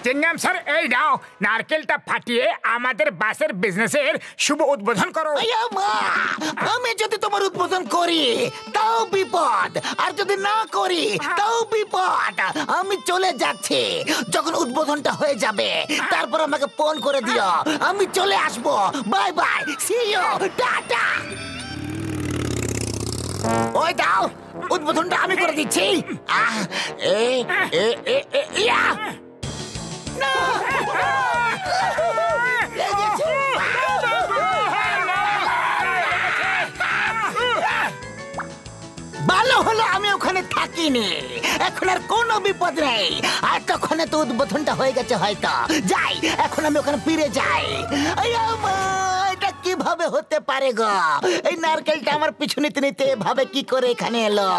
চিংগাম sir, এই নাও নারকেলটা ফাটিয়ে আমাদের বাসের বিজনেসের শুভ উদ্বোধন করো। আমি যদি তোমার উদ্বোধন করি তাও বিপদ, আর যদি না করি তাও বিপদ। আমি চলে যাচ্ছি, যখন উদ্বোধনটা হয়ে যাবে তারপর আমাকে ফোন করে দিও, আমি চলে আসবো। Bye bye, see you, tata. ওই দাও, উদ্বোধনটা আমি করে দিচ্ছি। ভালো হলো আমি ওখানে থাকিনি, এখন আর কোনো বিপদ নেই। আর তখন তো উদ্বোধনটা হয়ে গেছে হয়তো। যাই, এখন আমি ওখানে ফিরে যাই। এটা কিভাবে হতে পারে গো? এই নারকেলটা আমার পিছু নিতে নিতে এভাবে কি করে এখানে এলো?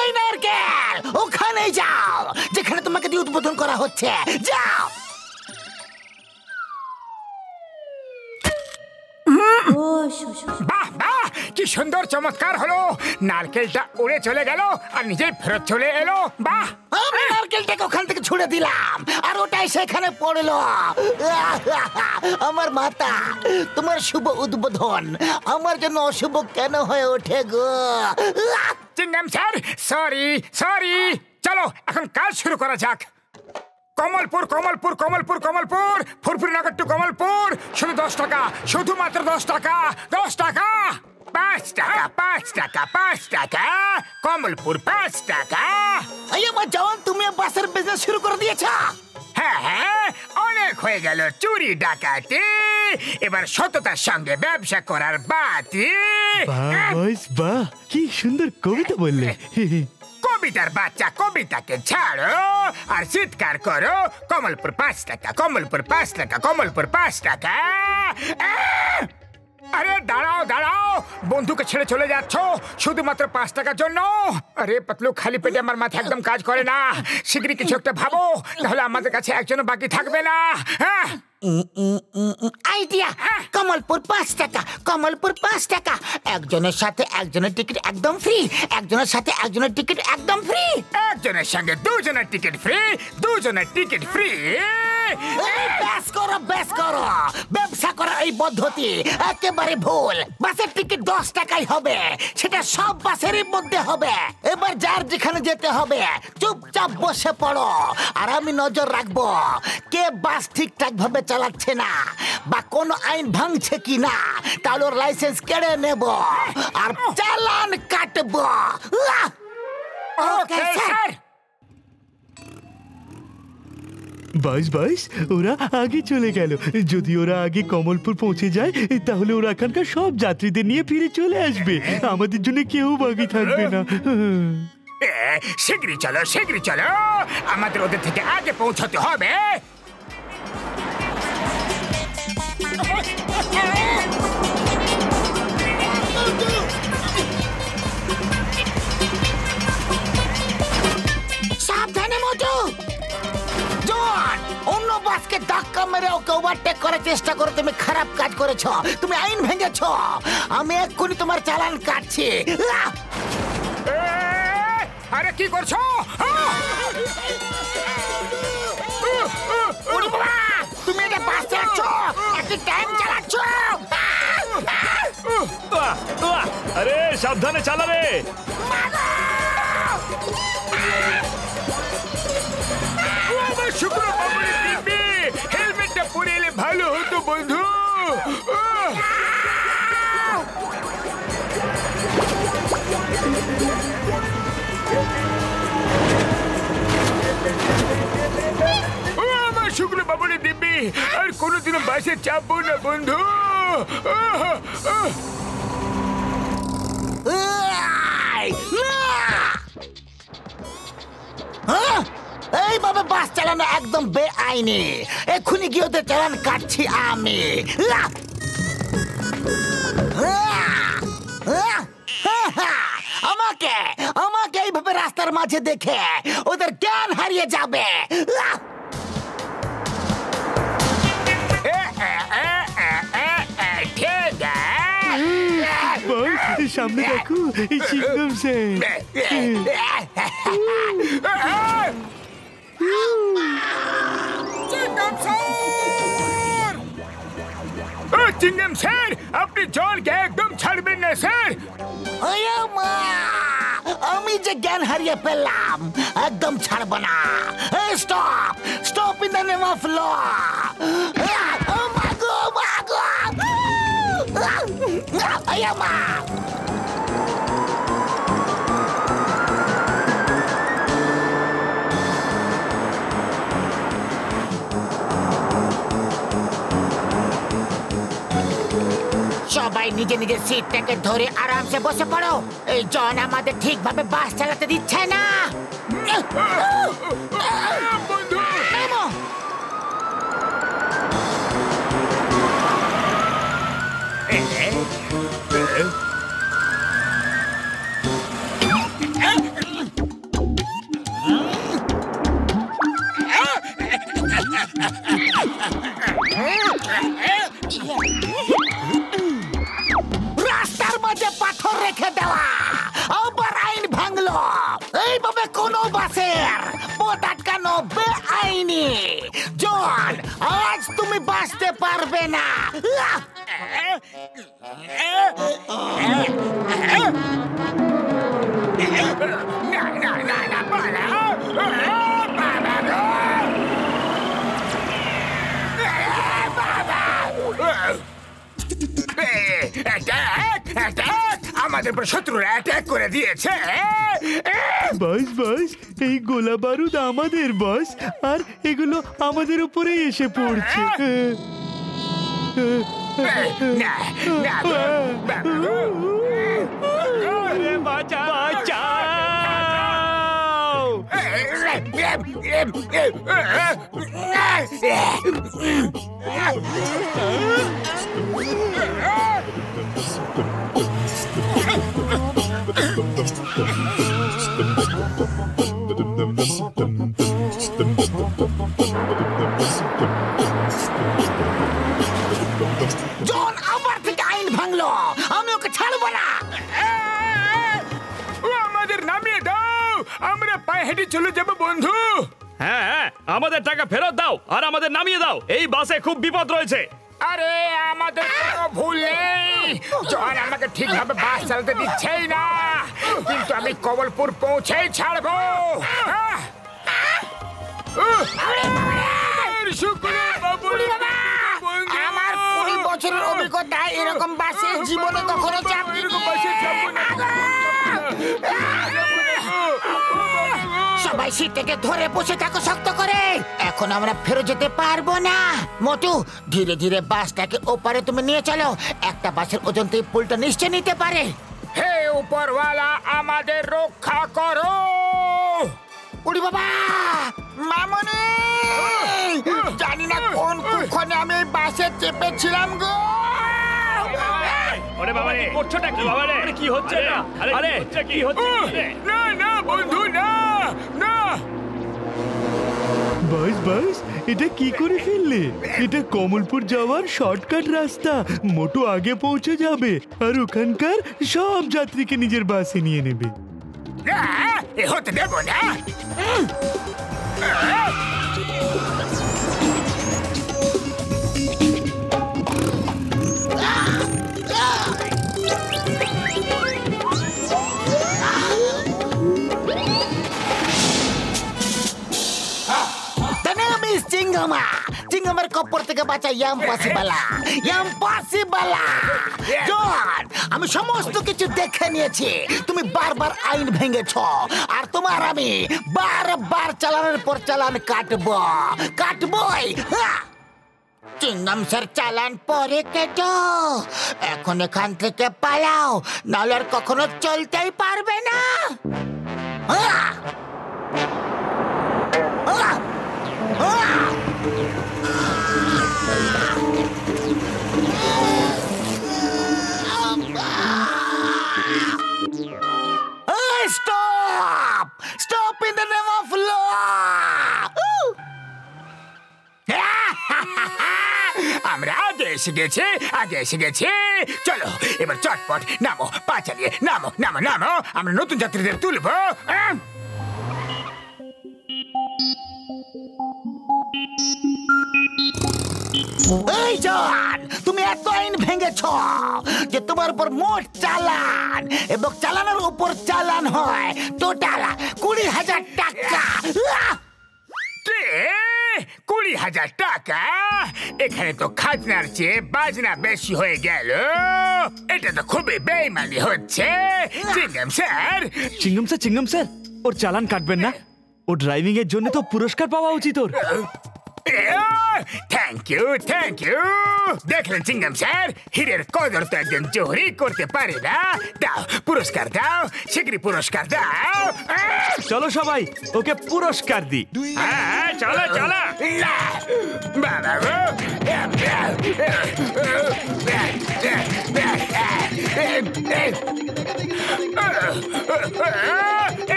এই নারকেল, ওখানে যাও যেখানে তোমাকে দিয়ে উদ্বোধন করা হচ্ছে, যাও। বাহ বাহ, কি সুন্দর চমৎকার হলো। নারকেলটা উড়ে চলে গেল আর নিজেই ফেরত চলে এলো। বাহ, আমি নারকেলটাকে ওখান থেকে ছুড়ে দিলাম আর ওটাই সেখানে পড়লো। আমার মাতা, তোমার শুভ উদ্বোধন আমার জন্য অশুভ কেন হয়ে ওঠে গো? চিংগাম স্যার, সরি সরি। চলো এখন কাজ শুরু করা যাক। কমলপুর কমলপুর কমলপুর কমলপুর, ফুরফুরি নগর টু কমলপুর, শুধু 10 টাকা, শুধুমাত্র 10 টাকা, 10 টাকা, 5 টাকা, 5 টাকা, 5 টাকা, কমলপুর 5 টাকা। আমার জওয়ান, তুমি বাসের বিজনেস শুরু করে দিয়েছো? হ্যাঁ হ্যাঁ, অনেক হয়ে গেল চুরি ডাকাতি, এবার সততার সঙ্গে ব্যবসা করার বাতি। বাহ, কি সুন্দর কবিতা বললে। কবিতার বাচ্চা, কবিতাকে ছাড়ো আর চিৎকার করো, কমলপুর 5 টাকা, কমলপুর 5 টাকা, কমলপুর 5 টাকা। আরে দাঁড়াও দাঁড়াও, বন্ধুকে ছেড়ে চলে যাচ্ছ শুধুমাত্র 5 টাকার জন্য? আরে পাতলু, খালি পেটে আমার মাথা একদম কাজ করে না। শীঘ্রই কিছু একটা ভাবো, তাহলে আমাদের কাছে একজনও বাকি থাকবে না। হ্যাঁ, আইডিয়া, কমলপুর 5 টাকা, কমলপুর 5 টাকা, একজনের সাথে একজনের টিকিট একদম ফ্রি, একজনের সাথে একজনের টিকিট একদম ফ্রি, একজনের সঙ্গে 2 জনের টিকিট ফ্রি, 2 জনের টিকিট ফ্রি। বেশ করো, বেশ করো। ব্যবসা করা এই পদ্ধতি একেবারে ভুল। বাসের টিকিট 10 টাকাই হবে, সেটা সব বাসেরই মধ্যে হবে। এবার যার যেখানে যেতে হবে চুপচাপ বসে পড়ো, আর আমি নজর রাখবো কে বাস ঠিকঠাক ভাবে চালাচ্ছে না বা কোন আইন ভাঙছে কি না, তাহলে ওর লাইসেন্স কেড়ে নেব আর চালান কাটবো। Okay sir. বাস, ওরা আগে চলে গেল। যদি ওরা আগে কমলপুর পৌঁছে যায় তাহলে ওরা এখানকার সব যাত্রীদের নিয়ে ফিরে চলে আসবে, আমাদের জন্য কেউ বাকি থাকবে না। শীঘ্রই চলো, শীঘ্রই চলো, আমাদের ওদের থেকে আগে পৌঁছাতে হবে। সাবধানে মোটু। জোয়ান, অন্য বাসকে ধাক্কা মেরে ওকে ওভারটেক করার চেষ্টা করে তুমি খারাপ কাজ করেছো, তুমি আইন ভেঙেছো। আমি এক্ষুনি তোমার চালান কাটছি। আরে কি করছো? তুমি এটা বাস চালাচ্ছ, একটি টাইম চালাচ্ছ। আরে সাবধানে চালা রে। শুক্র বাবুরে দিবি, হেলমেটটা পরে এলে ভালো হতো বন্ধু। আমার শুক্র বাবুরে দিবি, আর কোনোদিনও বাসে চাপবো না বন্ধু। এইভাবে বাস চালানো একদম বেআইনি। এক্ষুনি গিয়ে ওদের চালান কাটছি আমি। আমাকে আমাকে এইভাবে রাস্তার মাঝে দেখে ওদের জ্ঞান হারিয়ে যাবে। সামনে দেখো, চিংগাম স্যার। চিংগাম স্যার, আপনি জলকে একদম ছাড়বেন না স্যার। আমি যে জ্ঞান হারিয়ে ফেললাম, একদম ছাড়ব না। Stop, stop in the name of law. সবাই নিজে নিজের সিটটাকে ধরে আরামসে বসে পড়ো। এই জন আমাদের ঠিকভাবে বাস চালাতে দিচ্ছে না। রাস্তার মাঝে পাথর রেখে দেওয়া, আবার আইন ভাঙলো। এইভাবে কোনো বাসের পথ আটকানো বেআইনি। জন, আজ তুমি বাঁচতে পারবে না। আমাদের উপর শত্রুরা অ্যাটাক করে দিয়েছে। বস বস, এই গোলা বারুদ আমাদের বস, আর এগুলো আমাদের উপরেই এসে পড়ছে। জন আবার থেকে আইন ভাঙলো, আমি ওকে ছাড়বো না। আমাদের নামিয়ে দাও, আমরা পায়ে হেঁটে চলে যাবো বন্ধু। হ্যাঁ হ্যাঁ, আমাদের টাকা ফেরত দাও আর আমাদের নামিয়ে দাও। এই বাসে খুব বিপদ রয়েছে। আরে আমাদের কোনো ভুল নেই, জন আমাকে ঠিকভাবে বাস চালাতে দিচ্ছেই না, কিন্তু আমি কমলপুর পৌঁছেই ছাড়বো। আমার 20 বছরের অভিজ্ঞতা, এরকম বাসে জীবনে কখনো চাপনি। সবাই সিট থেকে ধরে বসে থাকো শক্ত করে। এখন আমরা ফেরত যেতে পারবো না। মোটু, ধীরে ধীরে বাসটাকে ওপারে তুমি নিয়ে চলো। একটা বাসের ওজন তো এই পুলটা নিশ্চয় নিতে পারে। হে উপরওয়ালা, আমাদের রক্ষা করো। উড়ি বাবা, মামনি, জানি না কোন কুক্ষণে আমি এই বাসে চেপেছিলাম গো। আরে বাবা রে, করছোটা কি বাবা রে? আরে কি হচ্ছে না? আরে কি হচ্ছে? না না বন্ধু, না না। বস বস, এটা কি করে ফেললে? এটা কমলপুর যাওয়ার শর্টকাট রাস্তা। মোটু আগে পৌঁছে যাবে আর ওখানকার সব যাত্রীকে নিজের বাসে নিয়ে নেবে। না, এ হতে দেব না। চিঙ্গামা, চিঙ্গামের কপর থেকে বাঁচা ইম্পসিবল, ইম্পসিবল। জন, আমি সমস্ত কিছু দেখে নিয়েছি। তুমি বারবার আইন ভেঙেছো, আর তোমার আমি বারবার চালানের পর চালান কাটবো, কাটবই। চিঙ্গাম স্যার চালান পরে কেটো। এখন এখান থেকে পালাও, নাহলে আর কখনো চলতেই পারবে না। Stop! Stop in the name of law! আমরা আগে এসে গেছি, আগে এসে গেছি। চলো এবার চটপট নামো, পা চালিয়ে নামো নামো নামো। আমরা নতুন যাত্রীদের তুলবো। এই জন, তুমি এত আইন ভেঙেছ যে তোমার উপর মোট চালান এবং চালানের উপর চালান হয় টোটাল 20,000 টাকা। কে 20,000 টাকা? এখানে তো খাজনার চেয়ে বাজনা বেশি হয়ে গেল। এটা তো খুবই বেইমানি হচ্ছে চিঙ্গাম স্যার। চিঙ্গম স্যার ওর চালান কাটবেন না? ও ড্রাইভিং এর জন্য তো পুরস্কার পাওয়া উচিত ওর। থ্যাংক ইউ দেখলেন চিঙ্গাম স্যার, হীরের কদর তো একজন চোরি করতে পারে না। দাও পুরস্কার দাও, শীঘ্রই পুরস্কার দাও। চলো সবাই ওকে পুরস্কার দিই। হ্যাঁ চলো চলো। না, বাবা গো।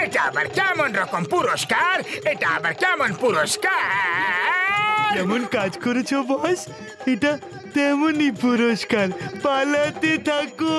এটা আবার কেমন রকম পুরস্কার? এটা আবার কেমন পুরস্কার? যেমন কাজ করেছো বস, এটা তেমনই পুরস্কার। পালাতে থাকো।